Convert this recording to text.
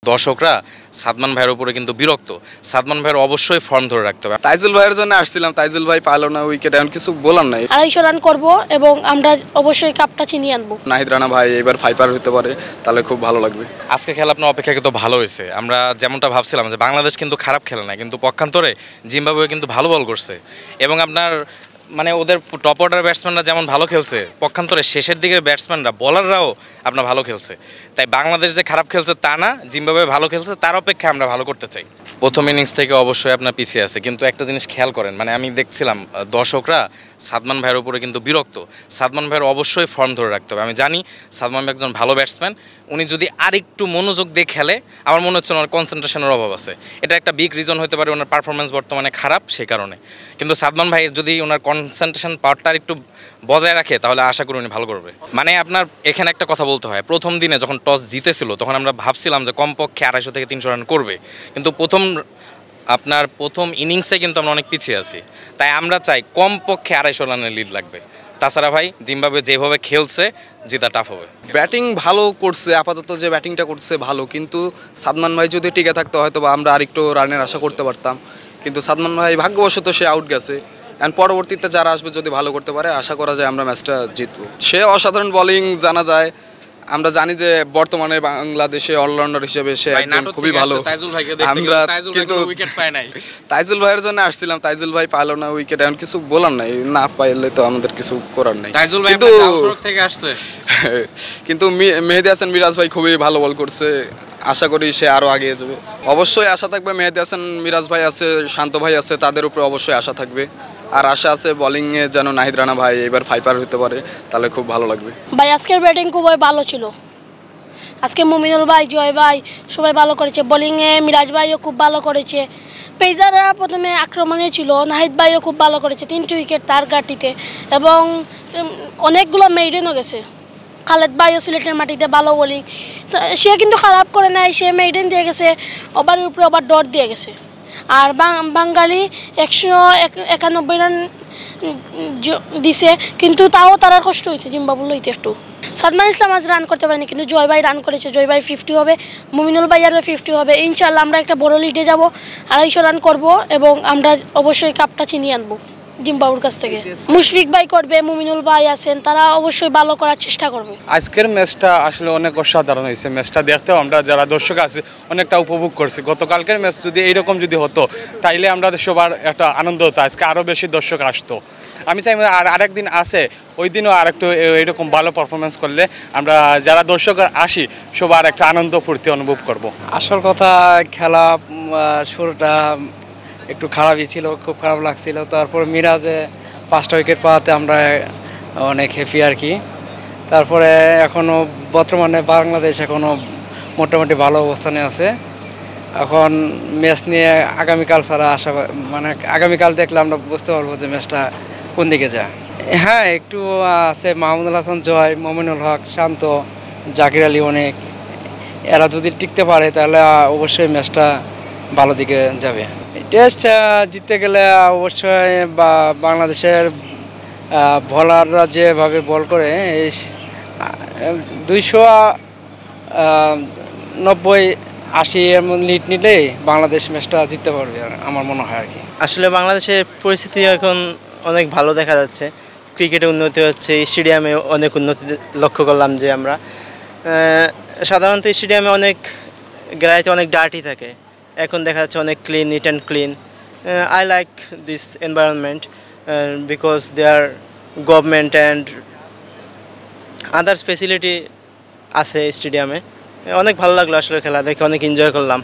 দর্শকরা সাদমান ভাইয়ের উপরে কিন্তু বিরক্ত। সাদমান ভাইয়ের অবশ্যই ফর্ম ধরে রাখতে হবে। তাইজুল ভাইয়ের জন্য আসছিলাম, তাইজুল ভাই পারলো না উইকেট, এখন কিছু বলার নাই। 250 রান করব এবং আমরা অবশ্যই কাপটা ছিনিয়ে আনবো। নাহিদ রানা ভাই এবার ফাইপার হতে পারে, তাহলে খুব ভালো লাগবে। আজকে খেলা আপনার অপেক্ষাকৃত ভালো হয়েছে। আমরা যেমনটা ভাবছিলাম যে বাংলাদেশ কিন্তু খারাপ খেলে না, কিন্তু পক্ষান্তরে জিম্বাবুয়ে কিন্তু ভালো বল করছে এবং আপনার মানে ওদের টপ অর্ডার ব্যাটসম্যানরা যেমন ভালো খেলছে, পক্ষান্তরে শেষের দিকের ব্যাটসম্যানরা বলাররাও আপনার ভালো খেলছে। তাই বাংলাদেশ যে খারাপ খেলছে তা না, জিম্বাবুয়ে ভালো খেলছে, তার অপেক্ষা আমরা ভালো করতে চাই। প্রথম ইনিংস থেকে অবশ্যই আপনার পিছিয়ে আছে, কিন্তু একটা জিনিস খেয়াল করেন, মানে আমি দেখছিলাম দর্শকরা সাদমান ভাইয়ের উপরে কিন্তু বিরক্ত। সাদমান ভাইয়ের অবশ্যই ফর্ম ধরে রাখতে হবে। আমি জানি সাদমান ভাই একজন ভালো ব্যাটসম্যান, উনি যদি আরেকটু মনোযোগ দিয়ে খেলে আমার মনে হচ্ছে ওনার কনসেন্ট্রেশনের অভাব আছে। এটা একটা বিগ রিজন হতে পারে, ওনার পারফরমেন্স বর্তমানে খারাপ সেই কারণে। কিন্তু সাদমান ভাই যদি ওনার কনসেন্ট্রেশন পাওয়ারটা একটু বজায় রাখে তাহলে আশা করি উনি ভালো করবে। মানে আপনার এখানে একটা কথা বলতে হয়, প্রথম দিনে যখন টস জিতেছিল তখন আমরা ভাবছিলাম যে কমপক্ষে 250 থেকে 300 রান করবে, কিন্তু প্রথম ইনিংসে কিন্তু আমরা অনেক পিছিয়ে আছি। তাই আমরা চাই কমপক্ষে 250 রানের লিড লাগবে। তাছাড়া ভাই জিম্বাবুয়ে যেভাবে খেলছে জেতা টাফ হবে। ব্যাটিং ভালো করছে, আপাতত যে ব্যাটিংটা করছে ভালো, কিন্তু সাদমান ভাই যদি টিকে থাকতো হয়তো বা আমরা আরেকটু রানের আশা করতে পারতাম, কিন্তু সাদমান ভাই ভাগ্যবশত সে আউট গেছে। অ্যান্ড পরবর্তীতে যারা আসবে যদি ভালো করতে পারে আশা করা যায় আমরা ম্যাচটা জিতবো। সে অসাধারণ বোলিং জানা যায়, আমরা জানি যে বর্তমানে বাংলাদেশে অলরাউন্ডার হিসেবে সে একজন খুবই ভালো। আমরা কিন্তু তাইজুল ভাইয়ের জন্য আসছিলাম, তাইজুল ভাই পারলো না উইকেট, এখন কিছু বলার নাই, না পাইলে তো আমাদের কিছু করার নাই। কিন্তু মেহেদী হাসান মিরাজ ভাই খুবই ভালো বল করছে, আশা করি সে আরও এগিয়ে যাবে। অবশ্যই আশা থাকবে, মেহেদী হাসান মিরাজ ভাই আছে, শান্ত ভাই আছে, তাদের উপরে অবশ্যই আশা থাকবে। আর আশা আছে বোলিংয়ে যেন নাহিদ রানা ভাই এবার ফাইপার হতে পারে, তাহলে খুব ভালো লাগবে। ভাই আজকের ব্যাটিং খুবই ভালো ছিল। আজকে মুমিনুল ভাই, জয় ভাই সবাই ভালো করেছে। বোলিংয়ে মিরাজ ভাইও খুব ভালো করেছে। পেসাররা প্রথমে আক্রমণে ছিল, নাহিদ ভাইও খুব ভালো করেছে, 3টি উইকেট তার গাটিতে এবং অনেকগুলো মেইডেনও গেছে। খালেদ ভাইও সিলেটের মাটিতে ভালো বোলিং, সে কিন্তু খারাপ করে নাই, সে মেইডেন দিয়ে গেছে, ওভারের উপরে ওভার ডট দিয়ে গেছে। আর বাঙালি 191 রান দিছে, কিন্তু তাও তারা কষ্ট হয়েছে জিম্বাবুয়ে লইতে একটু। সাদমান ইসলাম আজ রান করতে পারেনি, কিন্তু জয় ভাই রান করেছে। জয় ভাই 50 হবে, মুমিনুল ভাইয়ারও 50 হবে। ইনশাল্লাহ আমরা একটা বড় লিডে যাব, 250 রান করব এবং আমরা অবশ্যই কাপটা ছিনিয়ে আনবো জিম্বাবুয়ের কাছ থেকে। মুশফিক ভাই করবে, মুমিনুল ভাই আছেন, তারা অবশ্যই ভালো করার চেষ্টা করবে। আজকের ম্যাচটা আসলে অনেক অসাধারণ হয়েছে। ম্যাচটা দেখতেও আমরা যারা দর্শক আছি অনেকটা উপভোগ করছি। গতকালকের ম্যাচ যদি এইরকম যদি হতো তাইলে আমরা সবার একটা আনন্দ হতো, আজকে আরও বেশি দর্শক আসতো। আমি চাই আর আরেকদিন আসে, ওই দিনও আরেকটু এইরকম ভালো পারফরমেন্স করলে আমরা যারা দর্শক আসি সবার একটা আনন্দ ফুর্তি অনুভব করব। আসল কথা, খেলা শুরুটা একটু খারাপই ছিল, খুব খারাপ লাগছিল। তারপর মিরাজে 5টা উইকেট পাওয়াতে আমরা অনেক হ্যাপি আর কি। তারপরে এখনও বর্তমানে বাংলাদেশ এখনও মোটামুটি ভালো অবস্থানে আছে। এখন ম্যাচ নিয়ে আগামীকাল ছাড়া আশা, মানে আগামীকাল দেখলে আমরা বুঝতে পারবো যে ম্যাচটা কোন দিকে যায়। হ্যাঁ, একটু আছে মাহমুদুল হাসান, জয়, মমিনুল হক, শান্ত, জাকির আলী, অনেক, এরা যদি টিকতে পারে তাহলে অবশ্যই ম্যাচটা ভালো দিকে যাবে। টেস্ট জিততে গেলে অবশ্যই বাংলাদেশের বলাররা যেভাবে বল করে 290-80 এমন লিড নিলেই বাংলাদেশ ম্যাচটা জিততে পারবে আমার মনে হয় আর কি। আসলে বাংলাদেশের পরিস্থিতি এখন অনেক ভালো দেখা যাচ্ছে, ক্রিকেটে উন্নতি হচ্ছে, স্টেডিয়ামে অনেক উন্নতি লক্ষ্য করলাম যে আমরা সাধারণত স্টেডিয়ামে অনেক গ্যালারিতে অনেক ডার্টি থাকে, এখন দেখা যাচ্ছে অনেক clean, neat and clean. I like this environment because their government and others facility আছে স্টেডিয়ামে। অনেক ভালো লাগলো আসলে, খেলা দেখে অনেক এনজয় করলাম।